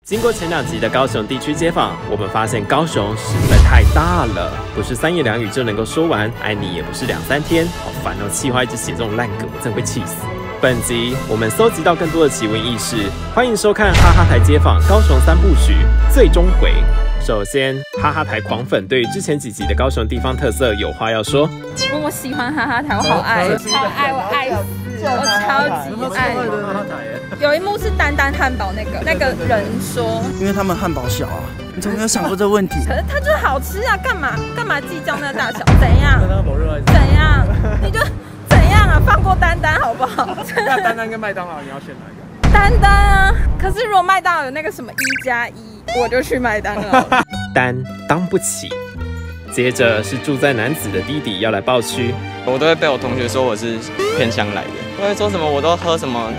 经过前2集的高雄地区街访，我们发现高雄实在太大了，不是3言2语就能够说完，爱你也不是2、3天，好烦哦！企划一直写这种烂梗，我真的会气死。本集我们搜集到更多的奇闻异事，欢迎收看哈哈台街访高雄3部曲最终回。首先，哈哈台狂粉对于之前几集的高雄地方特色有话要说。我喜欢哈哈台，我好爱，超爱，我爱死，我超级爱。有一幕是丹丹汉堡那个人说，因为他们汉堡小啊，你怎么没有想过这个问题？可是它就是好吃啊，干嘛计较那个大小？怎样？怎样？你就怎样啊？放过丹丹好不好？那丹丹跟麦当劳你要选哪一个？丹丹啊！可是如果麦当劳有那个什么1+1，我就去麦当劳。丹当不起。接着是住在南子的弟弟要来爆区，我都会被我同学说我是偏乡来的，都会说什么我都喝什么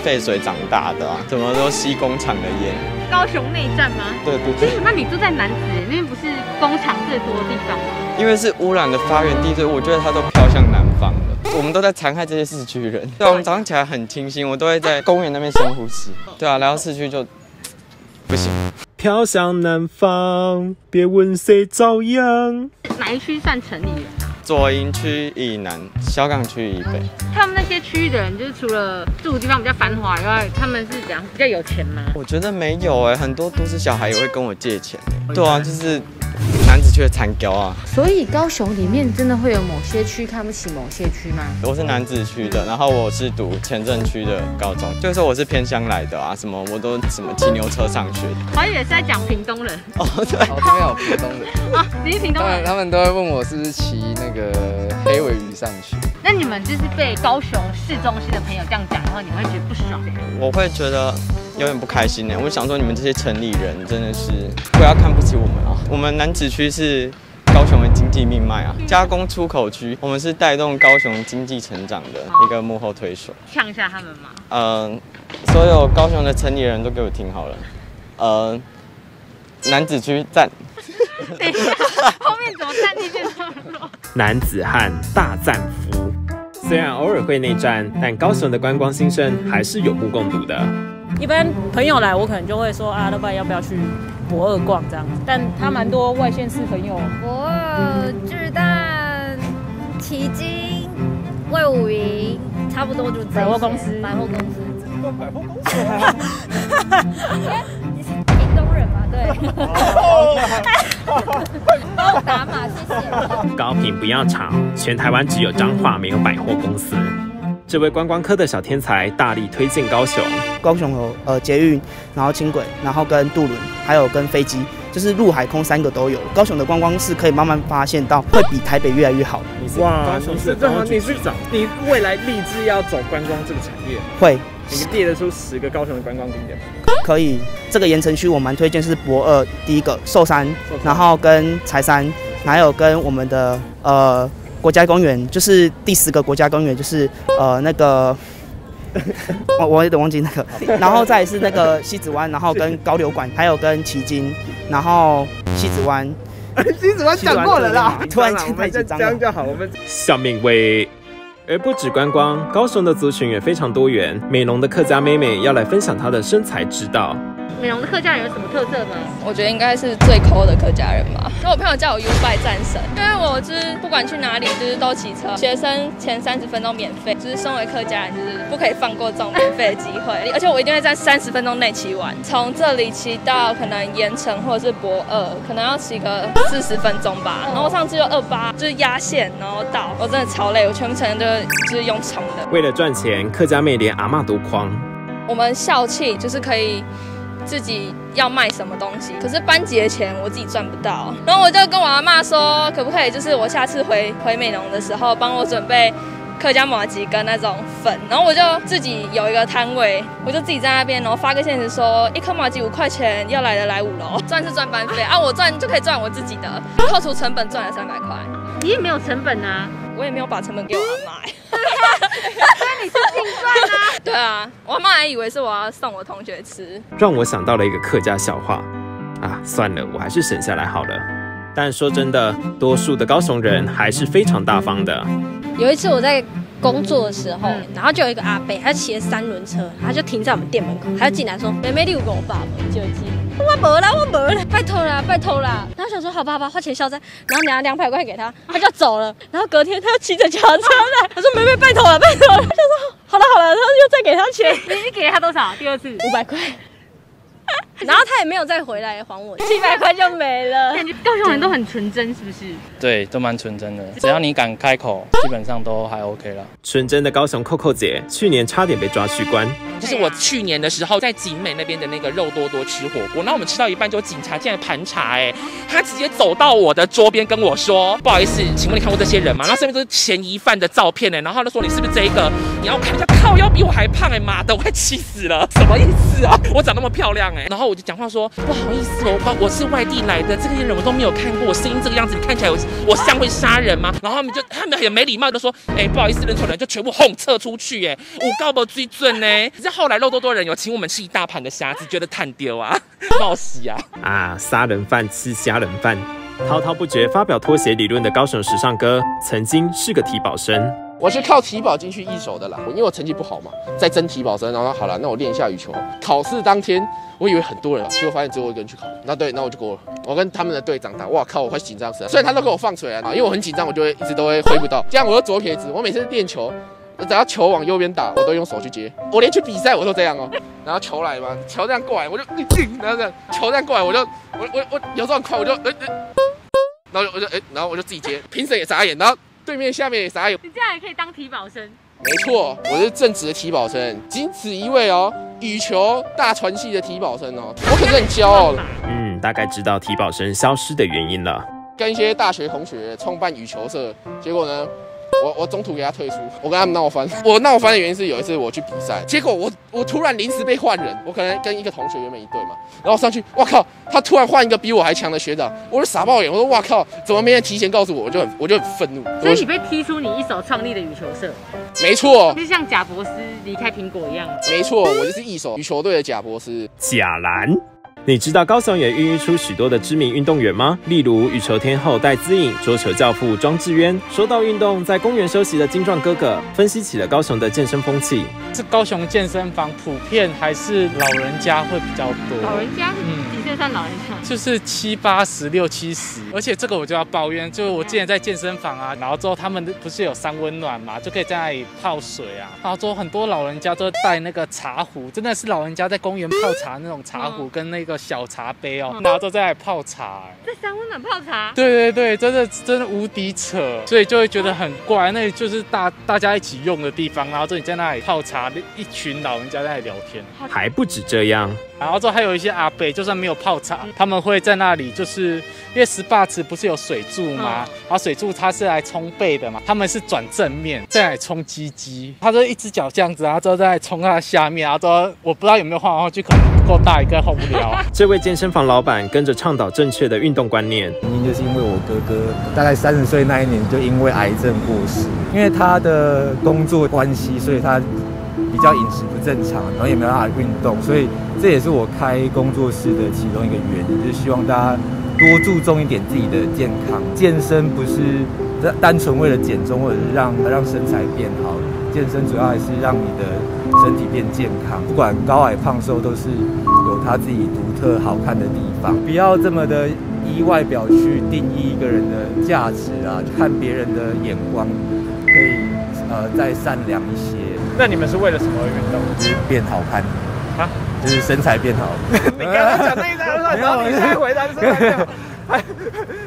废水长大的啊，什么都吸工厂的烟。高雄内战吗？对。那你住在南子，那边不是工厂最多的地方吗？因为是污染的发源地，所以我觉得它都飘向南方了。我们都在残害这些市区人。对啊，我们早上起来很清新，我都会在公园那边深呼吸。对啊，来到市区就不行。飘向南方，别问谁遭殃。哪一区算城里人啊？左营区以南，小港区以北。他们那些区域的人，就是除了住的地方比较繁华以外，他们是怎样比较有钱吗？我觉得没有很多都市小孩也会跟我借钱对啊，就是男子区的残雕啊。所以高雄里面真的会有某些区看不起某些区吗？我是南子区的，然后我是读前镇区的高中，就是说我是偏乡来的啊，什么我都什么骑牛车上学。我还以为是在讲屏东人哦，对，这边有屏东人啊，你是屏东人？他们都会问我是不是骑那个黑尾鱼上去。那你们就是被高雄市中心的朋友这样讲的话，你会觉得不爽？我会觉得有点不开心我想说你们这些城里人真的是不要看不起我们啊！我们南子区是高雄的经济命脉啊，加工出口区，我们是带动高雄经济成长的一个幕后推手。呛一下他们吗？所有高雄的城里人都给我听好了。南子区赞。等一下，后面怎么战力变这么弱？男子汉大战夫，虽然偶尔会内战，但高雄的观光兴盛还是有目共睹的。一般朋友来，我可能就会说啊，老板要不要去博二逛这样子？但他蛮多外县市朋友，博二、巨蛋、旗津、卫武营，差不多就这些。百货公司。你是屏东人吗？对。帮我打码，谢谢。高屏不要吵，全台湾只有彰化没有百货公司。这位观光科的小天才大力推荐高雄。高雄有捷运，然后轻轨，然后跟渡轮，还有跟飞机，就是陆海空3个都有。高雄的观光是可以慢慢发现到会比台北越来越好。哇，你未来立志要走观光这个产业？会。你列得出10个高雄的观光景点吗？可以，这个盐城区我蛮推荐是博二第一个寿山，然后跟柴山，还有跟我们的国家公园，就是第10个国家公园，就是那个我有点忘记那个，然后再是那个西子湾，然后跟高流馆，还有跟旗津，然后西子湾。西子湾讲过了啦，突然间太紧张了。这样就好，我们小命为。而不止观光，高雄的族群也非常多元。美浓的客家妹妹要来分享她的身材之道。美浓的客家人有什么特色吗？我觉得应该是最抠的客家人吧。所以我朋友叫我 U-Bike 战神，因为我就是不管去哪里就是都骑车。学生前30分钟免费，就是身为客家人就是不可以放过这种免费的机会，而且我一定会在30分钟内骑完。从这里骑到可能盐城或者是博二，可能要骑个40分钟吧。然后上次就28，就是压线，然后到我真的超累，我全程就是用冲的。为了赚钱，客家妹连阿嬷都诓。我们校庆就是可以自己要卖什么东西，可是班级的钱我自己赚不到，然后我就跟我阿嬷说，可不可以就是我下次回美浓的时候帮我准备客家麻糬跟那种粉，然后我就自己有一个摊位，我就自己在那边，然后发个限时说1颗麻糬5块钱，要来的来5楼，赚是赚班费啊，我赚就可以赚我自己的，扣除成本赚了300块。你也没有成本啊，我也没有把成本给我阿嬷所以你是净赚啊？对啊，我阿嬷还以为是我要送我同学吃。让我想到了一个客家笑话啊，算了，我还是省下来好了。但说真的，多数的高雄人还是非常大方的。有一次我在工作的时候，然后就有一个阿伯，他骑了3轮车，他就停在我们店门口，他就进来说：“妹妹，你有跟我爸吗？”就进。没啦，我没了，拜托啦，拜托啦。然后想说好吧，花钱消灾，然后拿200块给他，他就走了。然后隔天他又骑着脚踏车来，他说妹妹拜托了，拜托了。我想说好了，然后又再给他钱。你给他多少？第2次500块。然后他也没有再回来还我，700块就没了。感觉高雄人都很纯真，是不是？对，都蛮纯真的，只要你敢开口，基本上都还 OK 了。纯真的高雄扣姐，去年差点被抓去关。就是我去年的时候在景美那边的那个肉多多吃火锅，然后我们吃到一半，就警察进来盘查，他直接走到我的桌边跟我说：“不好意思，请问你看过这些人吗？”然后上面都是嫌疑犯的照片然后他就说：“你是不是这一个？你要看人家靠腰比我还胖妈的，我快气死了，什么意思啊？我长那么漂亮然后我就讲话说：“不好意思我是外地来的，这个人我都没有看过，我声音这个样子，你看起来我像会杀人吗？”然后他们很没礼貌的说：“不好意思，认错人，就全部轰撤出去我告不追准可是后来肉多多人有请我们吃一大盘的虾子，觉得太丢啊，冒喜啊！杀人犯吃虾仁饭，滔滔不绝发表拖鞋理论的高雄时尚哥，曾经是个体保生。我是靠体保进去一手的啦，因为我成绩不好嘛，在争体保生，然后好了，那我练一下羽球。考试当天，我以为很多人，结果发现只有我一个人去考。那我就过了，我跟他们的队长打，哇靠，我快紧张死了。虽然他都给我放水因为我很紧张，我就一直都会挥不到。这样我又左撇子，我每次练球。只要球往右边打，我都用手去接。我连去比赛我都这样然后球来嘛，球这样过来，我就然后这样，球这样过来，我有时候很快，我就然后我就自己接，评审也傻眼，然后对面下面也傻眼。你这样也可以当体保生？没错，我是正直的体保生，仅此一位羽球大传系的体保生我可是很骄傲的。大概知道体保生消失的原因了。跟一些大学同学创办羽球社，结果呢？我中途给他退出，我跟他们闹翻。我闹翻的原因是有一次我去比赛，结果我突然临时被换人，我可能跟一个同学原本一队嘛，然后上去，哇靠，他突然换一个比我还强的学长，我就傻爆眼，我说哇靠，怎么没人提前告诉我？我就很愤怒。所以你被踢出你一手创立的羽球社？没错，就像贾博斯离开苹果一样。没错，我就是一手羽球队的贾博斯。贾兰。你知道高雄也孕育出许多的知名运动员吗？例如羽球天后戴资颖、桌球教父庄智渊。说到运动，在公园休息的精壮哥哥分析起了高雄的健身风气。这高雄健身房普遍还是老人家会比较多。老人家几岁算老人家？就是70、80、60、70。而且这个我就要抱怨，就是我之前在健身房然后之后他们不是有3温暖嘛，就可以在那里泡水然后之后很多老人家都带那个茶壶，真的是老人家在公园泡茶那种茶壶跟那个小茶杯然后都在那里泡茶在3温暖泡茶？对，真的无敌扯，所以就会觉得很怪。那里就是大家一起用的地方，然后这里在那里泡茶，一群老人家在那里聊天。还不止这样，然后之后还有一些阿伯，就算没有泡茶，他们会在那里，就是因为18池不是有水柱吗？然后水柱它是来冲背的嘛，他们是转正面在那里冲鸡鸡，他就一只脚这样子，然后之后再冲它的下面，然后之后我不知道有没有晃上去，可能不够大，应该晃不了。这位健身房老板跟着倡导正确的运动观念，原因就是因为我哥哥大概30岁那一年就因为癌症过世，因为他的工作关系，所以他比较饮食不正常，然后也没有办法运动，所以这也是我开工作室的其中一个原因，就是希望大家多注重一点自己的健康。健身不是单纯为了减重，或者是让身材变好，健身主要还是让你的身体变健康。不管高矮胖瘦，都是有他自己独特好看的地方。不要这么的依外表去定义一个人的价值看别人的眼光，可以再善良一些。那你们是为了什么运动？就是变好看就是身材变好。你刚刚讲那一张，然后你再回答身材变好，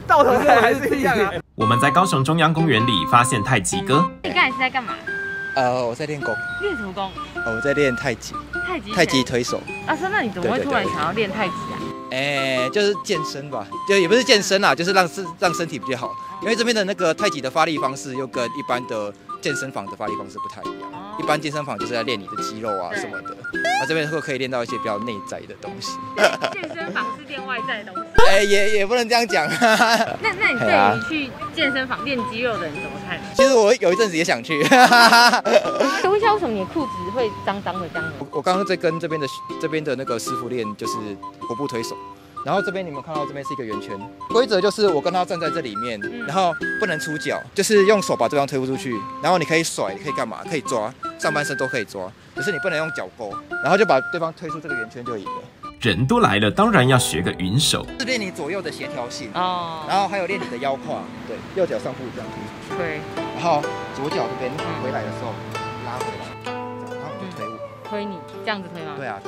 到头来还是一样我们在高雄中央公园里发现太极哥。你刚才是在干嘛？我在练功。练什么功？我在练太极。太极推手。那你怎么会突然想要练太极就是健身吧，就也不是健身啦，就是让身体比较好。因为这边的那个太极的发力方式又跟一般的健身房的发力方式不太一样。一般健身房就是在练你的肌肉什么的，这边可以练到一些比较内在的东西。健身房是练外在的东西。也不能这样讲。那你对于去健身房练肌肉的人怎么看？其实我有一阵子也想去。请问一下，为什么你的裤子会脏脏的这样？我刚刚在跟这边的那个师傅练，就是活步推手。然后这边你们看到这边是一个圆圈，规则就是我跟他站在这里面，然后不能出脚，就是用手把对方推不出去，然后你可以甩，你可以干嘛？可以抓，上半身都可以抓，只是你不能用脚勾，然后就把对方推出这个圆圈就赢了。人都来了，当然要学个云手。是练你左右的协调性哦，然后还有练你的腰胯，对，右脚上步这样推，对，然后左脚这边回来的时候拉回来，然后你就推我，推你这样子推吗？对啊，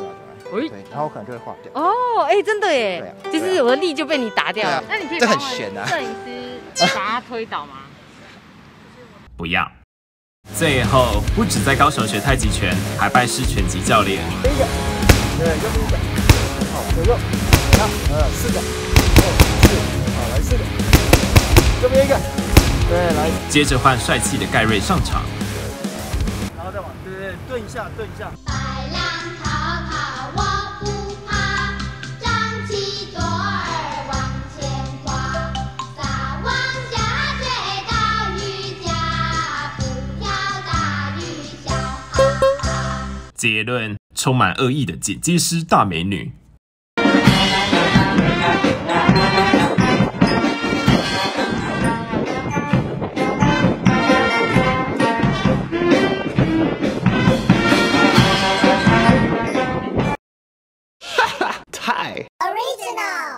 喂，然后我可能就会划掉。哦，哎，真的耶，就是我的力就被你打掉了。那你可以这很帮我悬啊摄影师把他推倒吗？不要。最后，不止在高雄学太极拳，还拜师拳击教练。对，右边一个，好，左右，4个，4，好，来4个，右边一个，对，来。接着换帅气的盖瑞上场，然后再往，对，顿一下。白浪滔滔我不怕，张起左耳往前跨，撒网下水到鱼家，不挑大鱼小哈哈。结论：充满恶意的剪接师大美女。太 original。